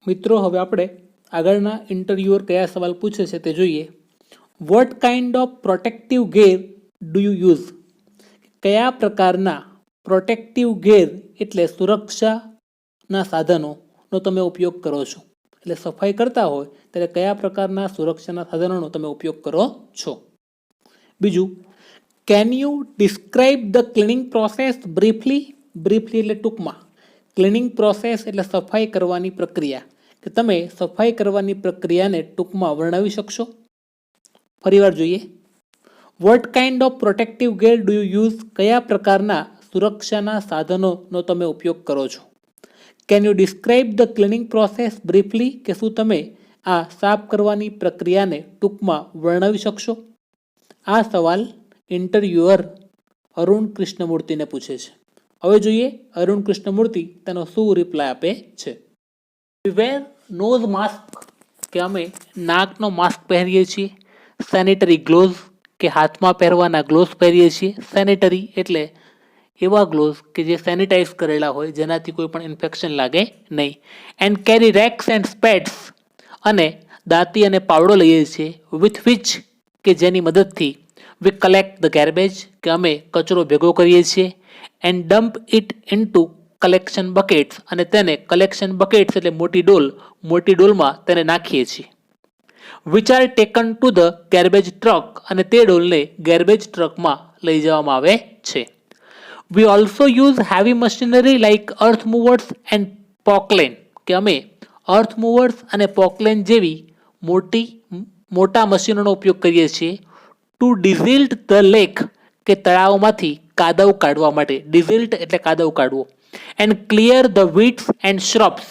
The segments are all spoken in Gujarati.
મિત્રો હવે આપણે આગળના ઇન્ટરવ્યુઅર કયા સવાલ પૂછે છે તે જોઈએ. What kind of protective gear do you use? કયા પ્રકારના પ્રોટેક્ટિવ ગેર એટલે સુરક્ષાના સાધનોનો તમે ઉપયોગ કરો છો? એટલે સફાઈ કરતા હોય ત્યારે કયા પ્રકારના સુરક્ષાના સાધનોનો તમે ઉપયોગ કરો છો? બીજું, can you describe the cleaning process briefly? Briefly એટલે ટૂંકમાં. ક્લિનિંગ પ્રોસેસ એટલે સફાઈ કરવાની પ્રક્રિયા, કે તમે સફાઈ કરવાની પ્રક્રિયાને ટૂંકમાં વર્ણવી શકશો? ફરીવાર જોઈએ. What kind of protective gear do you use? કયા પ્રકારના સુરક્ષાના સાધનોનો તમે ઉપયોગ કરો છો? Can you describe the cleaning process briefly? કે શું તમે આ સાફ કરવાની પ્રક્રિયાને ટૂંકમાં વર્ણવી શકશો? આ સવાલ ઇન્ટરવ્યુઅર અરુણ કૃષ્ણમૂર્તિને પૂછે છે. હવે જોઈએ અરુણ કૃષ્ણમૂર્તિ તેનો શું રિપ્લાય આપે છે. વી વેર નોઝ માસ્ક, કે અમે નાકનો માસ્ક પહેરીએ છીએ. સેનિટરી ગ્લોવ્સ, કે હાથમાં પહેરવાના ગ્લોવ્સ પહેરીએ છીએ. સેનિટરી એટલે એવા ગ્લોવ્સ કે જે સેનિટાઈઝ કરેલા હોય, જેનાથી કોઈ પણ ઇન્ફેક્શન લાગે નહીં. એન્ડ કેરી રેક્સ એન્ડ સ્પેડ્સ, અને દાંતી અને પાવડો લઈએ છીએ. વિથ વિચ, કે જેની મદદથી વી કલેક્ટ ધ ગાર્બેજ, કે અમે કચરો ભેગો કરીએ છીએ. And dump it into collection buckets, અને તેને કલેક્શન બકેટ્સ એટલે મોટી ડોલમાં તેને નાખીએ છીએ. Which are taken to the garbage truck, અને તે ડોલને ગાર્બેજ ટ્રકમાં લઈ જવામાં આવે છે. We also use heavy machinery like earth movers and Poclain, કે અમે અર્થ મૂવર્સ અને પોકલેન જેવી મોટા મશીનોનો ઉપયોગ કરીએ છીએ. ટુ ડિઝિલ્ટ ધ લેક, કે તળાવમાંથી કાદવ કાઢવા માટે. ડિઝિલ્ટ એટલે કાદવ કાઢવો. And clear the weeds and shrubs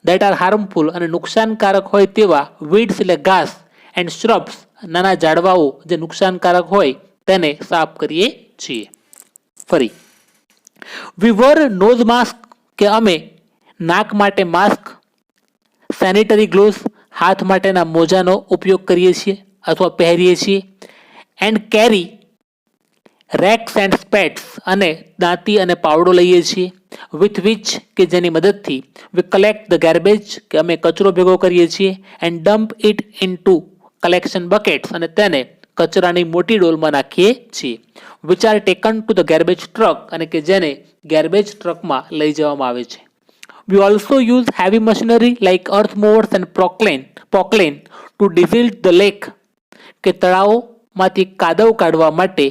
that are harmful, અને નુકસાનકારક હોય તેવા વીડ્સ એટલે ઘાસ, એન્ડ શ્રબ્સ નાના ઝાડવાઓ જે નુકસાનકારક હોય તેને સાફ કરીએ છીએ. ફરી, વી વર નોઝ માસ્ક, કે અમે નાક માટે માસ્ક, સેનિટરી ગ્લોવ્સ હાથ માટેના મોજાનો ઉપયોગ કરીએ છીએ અથવા પહેરીએ છીએ. એન્ડ કેરી રેક્સ એન્ડ સ્પેટ્સ, અને દાંતી અને પાવડો લઈએ છીએ. વિથ વિચ, કે જેની મદદથી વી કલેક્ટ ધ ગાર્બેજ, કે અમે કચરો ભેગો કરીએ છીએ. And dump it into collection buckets, અને તેને કચરાની મોટી ડોલમાં નાખીએ છીએ. Which are taken to the garbage truck, અને કે જેને ગાર્બેજ ટ્રકમાં લઈ જવામાં આવે છે. We also use heavy machinery like earth movers and poclain to desilt the lake, કે તળાવમાંથી કાદવ કાઢવા માટે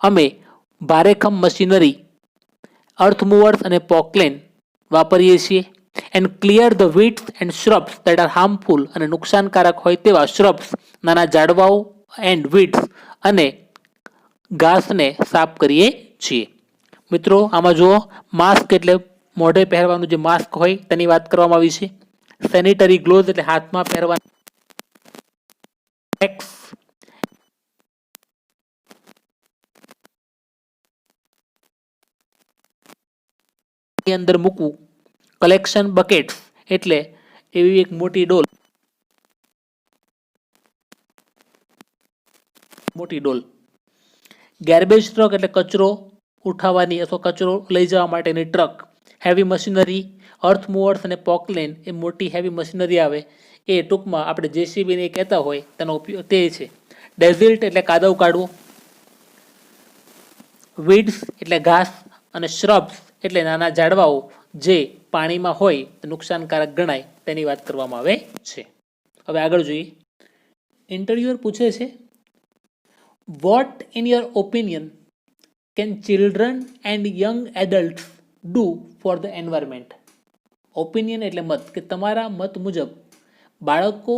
અમે ભારેખમ મશીનરી અર્થ મૂવર્સ અને પોકલેન વાપરીએ છીએ. And clear the weeds and shrubs that are harmful, અને નુકસાનકારક હોય તેવા શ્રબ્સ નાના ઝાડવાઓ એન્ડ વીડ્સ અને ઘાસને સાફ કરીએ છીએ. મિત્રો આમાં જુઓ, માસ્ક એટલે મોઢે પહેરવાનું જે માસ્ક હોય તેની વાત કરવામાં આવી છે. સેનિટરી ગ્લોવ્સ એટલે હાથમાં પહેરવાના. અંદર મૂકવું. કલેક્શન બકેટ્સ એટલે એવી એક મોટી ડોલ. ગાર્બેજ ટ્રક એટલે કચરો ઉઠાવવાની અથવા કચરો લઈ જવા માટેની truck. Heavy machinery, earth movers અને પોકલેન એ મોટી હેવી મશીનરી આવે, એ ટૂંકમાં આપણે જેસીબીને કહેતા હોય તેનો ઉપયોગ તે છે. ડેઝિલ્ટ એટલે કાદવ કાઢવો. વીડ્સ એટલે ઘાસ, અને શ્રબ્સ એટલે નાના ઝાડવાઓ જે પાણીમાં હોય તે નુકસાનકારક ગણાય તેની વાત કરવામાં આવે છે. હવે આગળ જોઈએ. ઇન્ટરવ્યુઅર પૂછે છે, what in your opinion can children and young adults do for the environment? Opinion એટલે મત, કે તમારા મત મુજબ બાળકો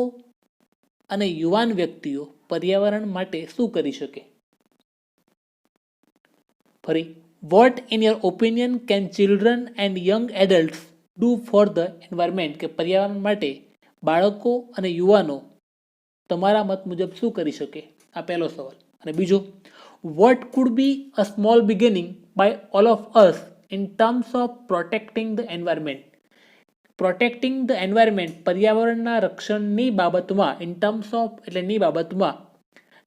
અને યુવાન વ્યક્તિઓ પર્યાવરણ માટે શું કરી શકે? ફરી, what in your opinion can children and young adults do for the environment, કે પર્યાવરણ માટે બાળકો અને યુવાનો તમારા મત મુજબ શું કરી શકે? આ પહેલો સવાલ. અને બીજો, what could be a small beginning by all of us in terms of protecting the environment? Protecting the environment, પર્યાવરણના રક્ષણની બાબતમાં, ઇન ટર્મ્સ ઓફ એટલે ની બાબતમાં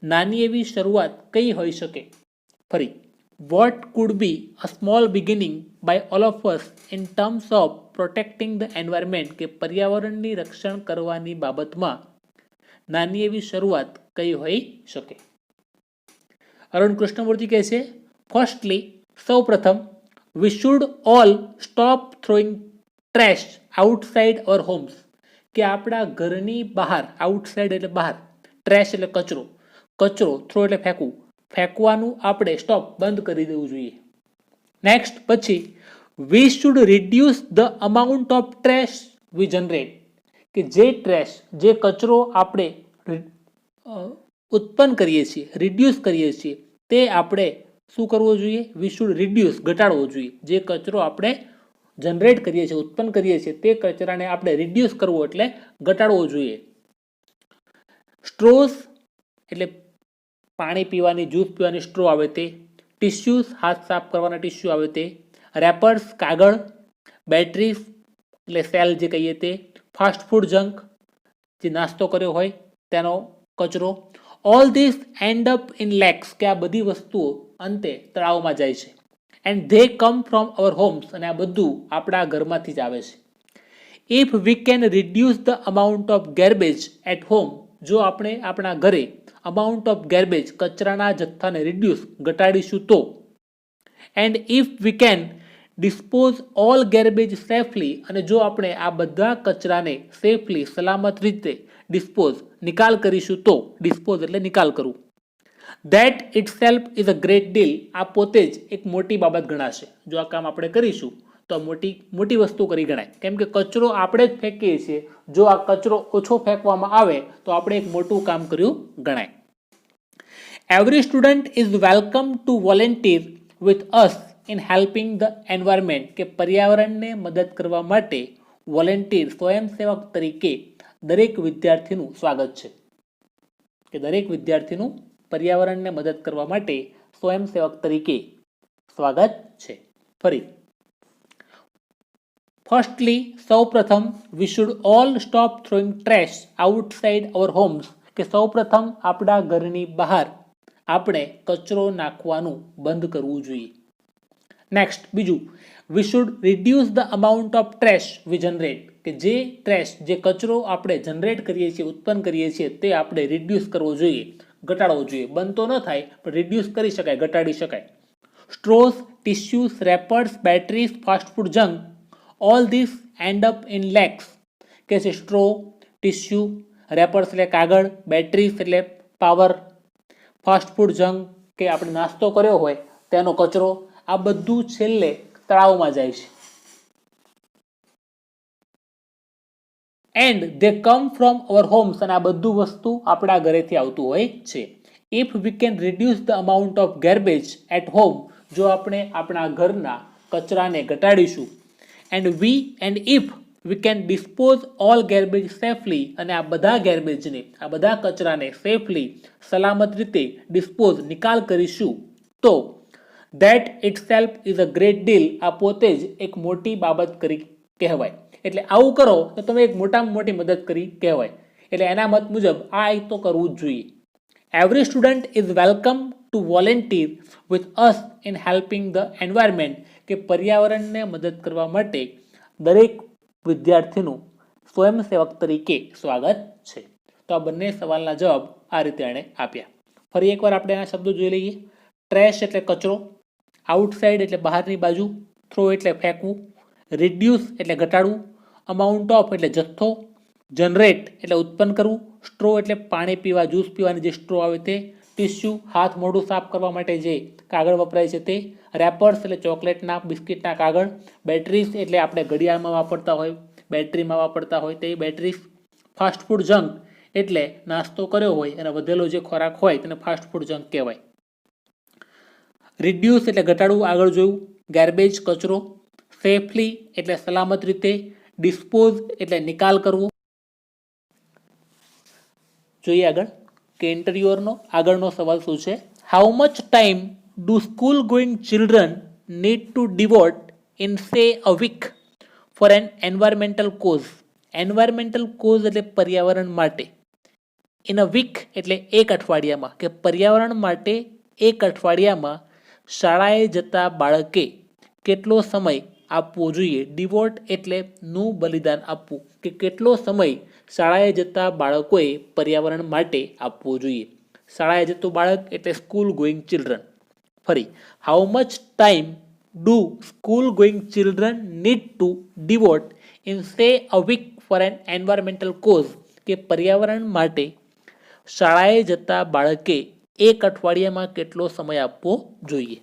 નાની એવી શરૂઆત કઈ હોઈ શકે? ફરી, what could be a small beginning by all of us in terms of protecting the environment કે પર્યાવરણની રક્ષણ કરવાની બાબતમાં નાની એવી શરૂઆત કઈ હોઈ શકે? અરુણ કૃષ્ણમૂર્તિ કહે છે, ફર્સ્ટલી સૌ પ્રથમ we should all stop throwing trash outside our homes કે આપણા ઘરની બહાર, આઉટસાઇડ એટલે બહાર, ટ્રેશ એટલે કચરો, કચરો થ્રો એટલે ફેંકવું, ફેંકવાનું આપણે સ્ટોપ બંધ કરી દેવું જોઈએ. નેક્સ્ટ પછી we should reduce the amount of trash we generate કે જે ટ્રેશ, જે કચરો આપણે ઉત્પન્ન કરીએ છીએ, રિડ્યુસ કરીએ છીએ, તે આપણે શું કરવો જોઈએ? વી શુડ રિડ્યુસ, ઘટાડવો જોઈએ. જે કચરો આપણે જનરેટ કરીએ છીએ, ઉત્પન્ન કરીએ છીએ, તે કચરાને આપણે રિડ્યુસ કરવો એટલે ઘટાડવો જોઈએ. સ્ટ્રોઝ એટલે પાણી પીવાની, જ્યુસ પીવાની સ્ટ્રો આવે તે, ટિશ્યુઝ હાથ સાફ કરવાના ટિશ્યુ આવે તે, રેપર્સ કાગળ, બેટરીઝ એટલે સેલ જે કહીએ તે, ફાસ્ટ ફૂડ જંક જે નાસ્તો કર્યો હોય તેનો કચરો. All this end up in lakes કે આ બધી વસ્તુઓ અંતે તળાવમાં જાય છે. And they come from our homes અને આ બધું આપણા ઘરમાંથી જ આવે છે. If we can reduce the amount of garbage at home જો આપણે આપણા ઘરે અમાઉન્ટ ઓફ ગેર્બેજ કચરાના જથ્થાને રિડ્યુસ ઘટાડીશું તો, and if we can dispose all garbage safely અને જો આપણે આ બધા કચરાને સેફલી સલામત રીતે ડિસ્પોઝ નિકાલ કરીશું તો, ડિસ્પોઝ એટલે નિકાલ કરવું, that it self is a great deal આ પોતે જ એક મોટી બાબત ગણાશે. જો આ કામ આપણે કરીશું તો મોટી વસ્તુ કરી ગણાય. કેમ કે કચરો આપણે જ ફેંકીએ છીએ, જો આ કચરો ઓછો ફેંકવામાં આવે તો આપણે એક મોટું કામ કર્યું ગણાય. Every student is welcome to volunteer with us in helping the environment કે પર્યાવરણને મદદ કરવા માટે વોલેન્ટિયર સ્વયંસેવક તરીકે દરેક વિદ્યાર્થીનું સ્વાગત છે. કે દરેક વિદ્યાર્થીનું પર્યાવરણને મદદ કરવા માટે સ્વયંસેવક તરીકે સ્વાગત છે. ફરી ફર્સ્ટલી સૌ પ્રથમ we should all stop throwing trash outside our homes કે સૌ પ્રથમ આપણા ઘરની બહાર આપણે કચરો નાખવાનું બંધ કરવું જોઈએ. નેક્સ્ટ બીજું, we should reduce the amount of trash we generate કે જે ટ્રેશ, જે કચરો આપણે જનરેટ કરીએ છીએ, ઉત્પન્ન કરીએ છીએ, તે આપણે રિડ્યુસ કરવો જોઈએ, ઘટાડવો જોઈએ. બંધ તો ન થાય પણ રિડ્યુસ કરી શકાય, ઘટાડી શકાય. Straws, tissues, wrappers, batteries, fast food junk, all this end up in lakes કે છે સ્ટ્રો, ટિશ્યુ, રેપર્સ એટલે કાગળ, બેટરીઝ એટલે પાવર, ફાસ્ટ ફૂડ જંક કે આપણે નાસ્તો કર્યો હોય તેનો કચરો, આ બધું છેલ્લે તળાવમાં જાય છે. And they come from our homes અને આ બધું વસ્તુ આપણા ઘરેથી આવતું હોય છે. If we can reduce the amount of garbage at home જો આપણે આપણા ઘરના કચરાને ઘટાડીશું, and if we can dispose all garbage safely અને આ બધા ગેર્બેજને, આ બધા કચરાને સેફલી સલામત રીતે ડિસ્પોઝ નિકાલ કરીશું તો, that it self is a great deal આ પોતે જ એક મોટી બાબત કરી કહેવાય. એટલે આવું કરો તો તમે એક મોટામાં મોટી મદદ કરી કહેવાય. એટલે એના મત મુજબ આ તો કરવું જ જોઈએ. Every student is welcome to volunteer with us in helping the environment કે પર્યાવરણને મદદ કરવા માટે દરેક વિદ્યાર્થીનું સ્વયંસેવક તરીકે સ્વાગત છે. તો આ બંને સવાલના જવાબ આ રીતે એણે આપ્યા. ફરી એકવાર આપણે આ શબ્દો જોઈ લઈએ. ટ્રેશ એટલે કચરો, આઉટસાઇડ એટલે બહારની બાજુ, થ્રો એટલે ફેંકવું, રિડ્યુસ એટલે ઘટાડવું, અમાઉન્ટ ઓફ એટલે જથ્થો, જનરેટ એટલે ઉત્પન્ન કરવું, સ્ટ્રો એટલે પાણી પીવા, જ્યુસ પીવાની જે સ્ટ્રો આવે તે, ટિશ્યુ હાથ મોઢું સાફ કરવા માટે જે કાગળ વપરાય છે તે, રેપર્સ એટલે ચોકલેટના, બિસ્કિટના કાગળ, બેટરીઝ એટલે આપણે ઘડિયાળમાં વાપરતા હોય, બેટરીમાં વાપરતા હોય તે બેટરીઝ, ફાસ્ટ ફૂડ જંક એટલે નાસ્તો કર્યો હોય અને વધેલો જે ખોરાક હોય તેને ફાસ્ટ ફૂડ જંક કહેવાય. રિડ્યુસ એટલે ઘટાડવું, આગળ જોયું. ગાર્બેજ કચરો, સેફલી એટલે સલામત રીતે, ડિસ્પોઝ એટલે નિકાલ કરવો. જોઈએ આગળ કે ઇન્ટરવ્યુઅરનો આગળનો સવાલ શું છે. How much time do school going children need to devote in say a week for an environmental cause. Environmental cause એટલે પર્યાવરણ માટે. ઇન અ વીક એટલે એક અઠવાડિયામાં, કે પર્યાવરણ માટે એક અઠવાડિયામાં શાળાએ જતા બાળકે કેટલો સમય આપવો જોઈએ? ડિવોટ એટલે નું બલિદાન આપવું, કે કેટલો સમય શાળાએ જતા બાળકોએ પર્યાવરણ માટે આપવો જોઈએ? શાળાએ જતું બાળક એટલે સ્કૂલ ગોઈંગ ચિલ્ડ્રન. ફરી, how much time do school going children need to devote in say a week for an environmental cause, કે પર્યાવરણ માટે શાળાએ જતા બાળકે એક અઠવાડિયામાં કેટલો સમય આપવો જોઈએ?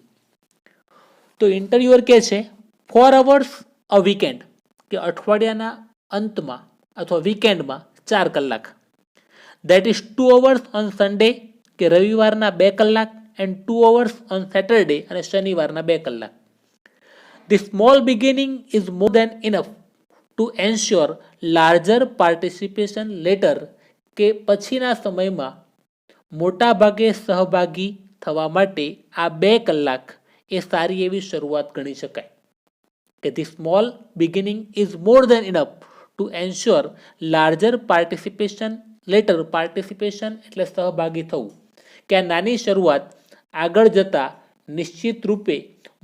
તો ઇન્ટરવ્યુઅર કહે છે 4 hours અ વીકેન્ડ, કે અઠવાડિયાના અંતમાં અથવા વીકેન્ડમાં 4 કલાક. That is 2 hours on Sunday, કે રવિવારના 2 કલાક, એન્ડ 2 hours ઓન સેટરડે, અને શનિવારના 2 કલાક. The small beginning is more then enough to ensure larger participation letter, કે પછીના સમયમાં મોટા ભાગે સહભાગી થવા માટે આ 2 કલાક એ સારી એવી શરૂઆત ગણી શકાય. કે the small beginning is more then enough to ensure larger participation letter. Participation એટલે સહભાગી થવું, કે આ નાની શરૂઆત આગળ જતા નિશ્ચિત રૂપે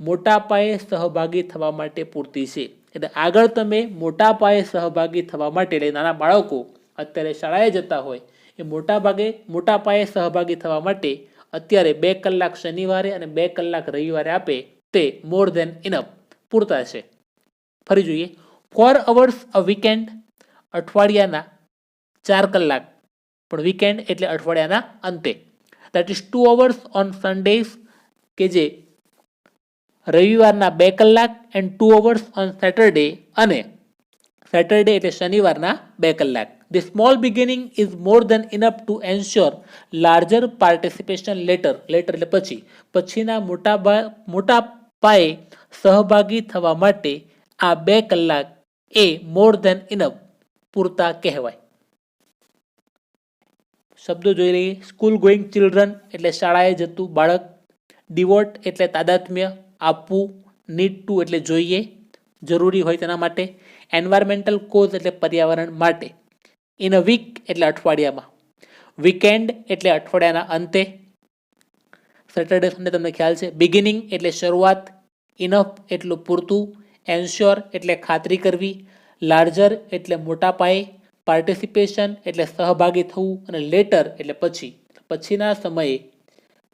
મોટા પાયે સહભાગી થવા માટે પૂરતી છે. એટલે આગળ તમે મોટા પાયે સહભાગી થવા માટે, એટલે નાના બાળકો અત્યારે શાળાએ જતા હોય એ મોટા પાયે સહભાગી થવા માટે અત્યારે 2 કલાક શનિવારે અને 2 કલાક રવિવારે આપે તે મોર દેન ઇનફ, પૂરતા છે. ફરી જોઈએ, 4 hours અ વીકેન્ડ, અઠવાડિયાના 4 કલાક, પણ વીકેન્ડ એટલે અઠવાડિયાના અંતે. That is 2 hours on Sundays, કે જે રવિવારના 2 કલાક, એન્ડ 2 hours ઓન સેટરડે, અને સેટરડે એટલે શનિવારના 2 કલાક. The small beginning is more then enough to ensure larger participation letter. Letter એટલે પછીના મોટા પાયે સહભાગી થવા માટે આ 2 કલાક એ મોર દેન ઇનફ, પૂરતા કહેવાય. શબ્દો જોઈ લઈએ. સ્કૂલ ગોઈંગ ચિલ્ડ્રન એટલે શાળાએ જતું બાળક. ડિવોટ એટલે તાદાત્મ્ય આપવું. નીડ ટુ એટલે જોઈએ, જરૂરી હોય તેના માટે. એન્વાયરમેન્ટલ કોઝ એટલે પર્યાવરણ માટે. ઇન અ વીક એટલે અઠવાડિયામાં. વીકેન્ડ એટલે અઠવાડિયાના અંતે. સેટરડે સન્ડે તમને ખ્યાલ છે. બિગિનિંગ એટલે શરૂઆત. ઇનફ એટલું પૂરતું. એન્શ્યોર એટલે ખાતરી કરવી. લાર્જર એટલે મોટા પાયે. પાર્ટિસિપેશન એટલે સહભાગી થવું. અને લેટર એટલે પછીના સમયે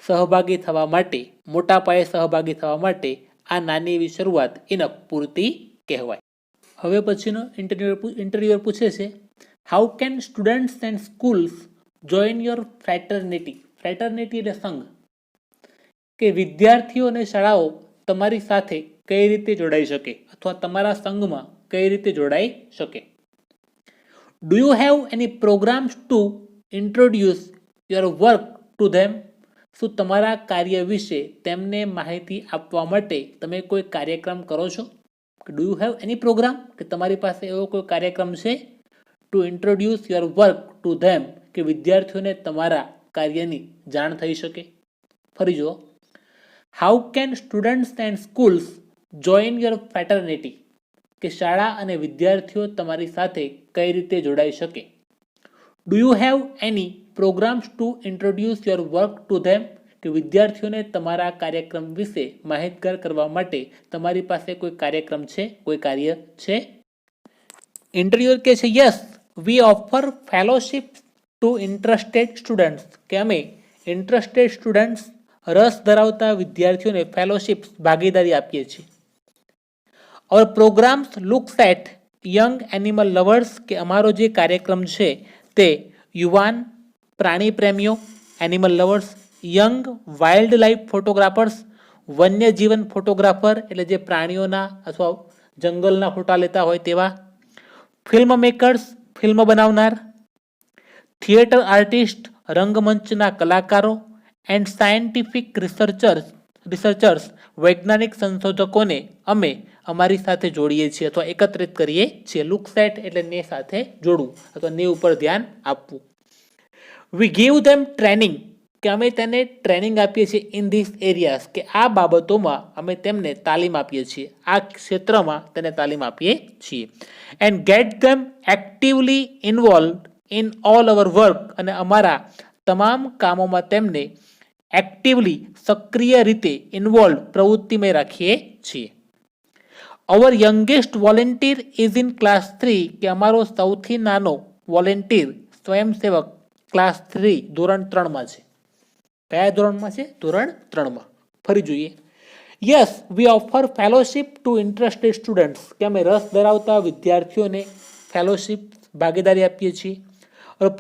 સહભાગી થવા માટે, મોટા પાયે સહભાગી થવા માટે આ નાની એવી શરૂઆત ઇનફ, પૂરતી કહેવાય. હવે પછીનો ઇન્ટરવ્યુઅર પૂછે છે how can students and schools join your fraternity. Fraternity એટલે સંઘ, કે વિદ્યાર્થીઓ અને શાળાઓ તમારી સાથે કઈ રીતે જોડાઈ શકે, અથવા તમારા સંઘમાં કઈ રીતે જોડાઈ શકે. Do you have any programs to introduce your work to them. શું તમારા કાર્ય વિશે તેમને માહિતી આપવા માટે તમે કોઈ કાર્યક્રમ કરો છો? Do you have any program, કે તમારી પાસે એવો કોઈ કાર્યક્રમ છે to introduce your work to them, કે વિદ્યાર્થીઓને તમારા કાર્યની જાણ થઈ શકે. ફરી જુઓ, how can students and schools join your fraternity, કે શાળા અને વિદ્યાર્થીઓ તમારી સાથે કઈ રીતે જોડાઈ શકે. Do you have any programs to introduce your work to them, કે વિદ્યાર્થીઓને તમારા કાર્યક્રમ વિશે માહિતગાર કરવા માટે તમારી પાસે કોઈ કાર્યક્રમ છે, કોઈ કાર્ય છે. ઇન્ટરવ્યુઅર કહે છે yes we offer fellowship to interested students, કે અમે ઇન્ટરેસ્ટેડ સ્ટુડન્ટ્સ, રસ ધરાવતા વિદ્યાર્થીઓને ફેલોશિપ, ભાગીદારી આપીએ છીએ. Our programmes looks at young animal lovers, કે અમારો જે કાર્યક્રમ છે તે યુવાન પ્રાણી પ્રેમીઓ, animal lovers, young wildlife photographers, વન્યજીવન ફોટોગ્રાફર એટલે જે પ્રાણીઓના અથવા જંગલના ફોટા લેતા હોય તેવા, ફિલ્મ મેકર્સ ફિલ્મ બનાવનાર, થિયેટર આર્ટિસ્ટ રંગમંચના કલાકારો, એન્ડ સાયન્ટિફિક રિસર્ચર્સ વૈજ્ઞાનિક સંશોધકોને અમે અમારી સાથે જોડીએ છીએ અથવા એકત્રિત કરીએ છીએ. લુક સેટ એટલે ને સાથે જોડવું અથવા ને ઉપર ધ્યાન આપવું. વી ગીવ ધેમ ટ્રેનિંગ, કે અમે તેને ટ્રેનિંગ આપીએ છીએ ઇન ધીસ એરિયાઝ, કે આ બાબતોમાં અમે તેમને તાલીમ આપીએ છીએ, આ ક્ષેત્રમાં તેને તાલીમ આપીએ છીએ. And gate them actively involve in all hour work, અને અમારા તમામ કામોમાં તેમને એક્ટિવલી સક્રિય રીતે ઇન્વોલ્વ પ્રવૃત્તિમય રાખીએ છીએ. Our youngest volunteer is in class 3 કે અમારો સૌથી નાનો વોલેન્ટિયર સ્વયંસેવક ક્લાસ 3 ધોરણ 3 માં છે. કયા ધોરણમાં છે? ધોરણ 3 માં. ફરી જોઈએ. Yes we offer fellowship to interested students કે અમે રસ ધરાવતા વિદ્યાર્થીઓને ફેલોશિપ ભાગીદારી આપીએ છીએ.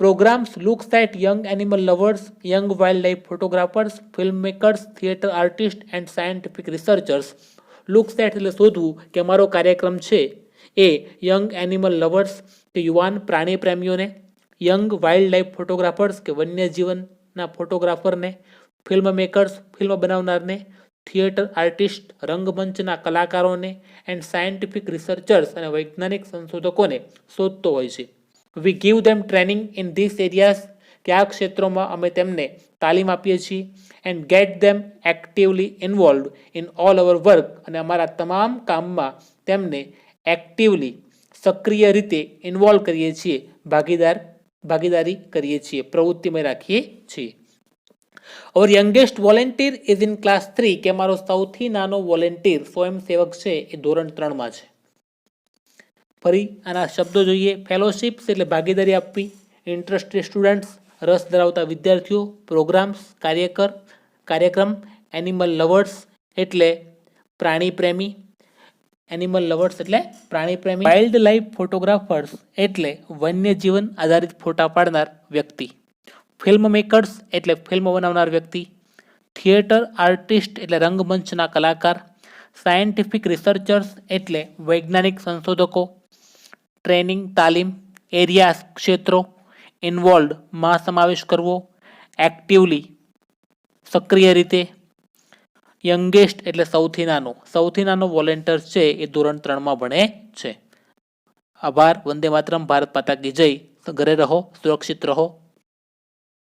Programs looks at young animal lovers, young wildlife photographers, film makers, theatre artist and scientific researchers. Looks at એટલે શોધવું કે અમારો કાર્યક્રમ છે એ યંગ એનિમલ લવર્સ કે યુવાન પ્રાણી પ્રેમીઓને, યંગ વાઇલ્ડ લાઇફ ફોટોગ્રાફર્સ કે વન્યજીવનના ફોટોગ્રાફરને, ફિલ્મ મેકર્સ ફિલ્મ બનાવનારને, થિયેટર આર્ટિસ્ટ રંગમંચના કલાકારોને, એન્ડ સાયન્ટિફિક રિસર્ચર્સ અને વૈજ્ઞાનિક સંશોધકોને શોધતો હોય છે. We give them training in this areas કે આ ક્ષેત્રોમાં અમે તેમને તાલીમ આપીએ છીએ. And gate them actively involved in all hour work અને અમારા તમામ કામમાં તેમને એક્ટિવલી સક્રિય રીતે ઇન્વોલ્વ કરીએ છીએ, ભાગીદારી કરીએ છીએ, પ્રવૃત્તિમય રાખીએ છીએ. Or youngest volunteer is in class 3 કે અમારો સૌથી નાનો વોલેન્ટિયર સ્વયંસેવક છે એ ધોરણ 3 માં છે. ફરી આના શબ્દો જોઈએ. ફેલોશિપ્સ એટલે ભાગીદારી આપવી, ઇન્ટરેસ્ટેડ સ્ટુડન્ટ્સ રસ ધરાવતા વિદ્યાર્થીઓ, પ્રોગ્રામ્સ કાર્યક્રમ, એનિમલ લવર્સ એટલે પ્રાણી પ્રેમી, વાઇલ્ડ લાઇફ ફોટોગ્રાફર્સ એટલે વન્યજીવન આધારિત ફોટા પાડનાર વ્યક્તિ, ફિલ્મ મેકર્સ એટલે ફિલ્મ બનાવનાર વ્યક્તિ, થિયેટર આર્ટિસ્ટ એટલે રંગમંચના કલાકાર, સાયન્ટિફિક રિસર્ચર્સ એટલે વૈજ્ઞાનિક સંશોધકો, ટ્રેનિંગ તાલીમ, એરિયાસ ક્ષેત્રો, ઇન્વોલ્વડ માં સમાવેશ કરવો, એક્ટિવલી સક્રિય રીતે, યંગેસ્ટ એટલે સૌથી નાનો વોલેન્ટિયર છે એ ધોરણ 3 માં ભણે છે. આભાર. વંદે માતરમ. ભારત માતા કી જય. ઘરે રહો, સુરક્ષિત રહો.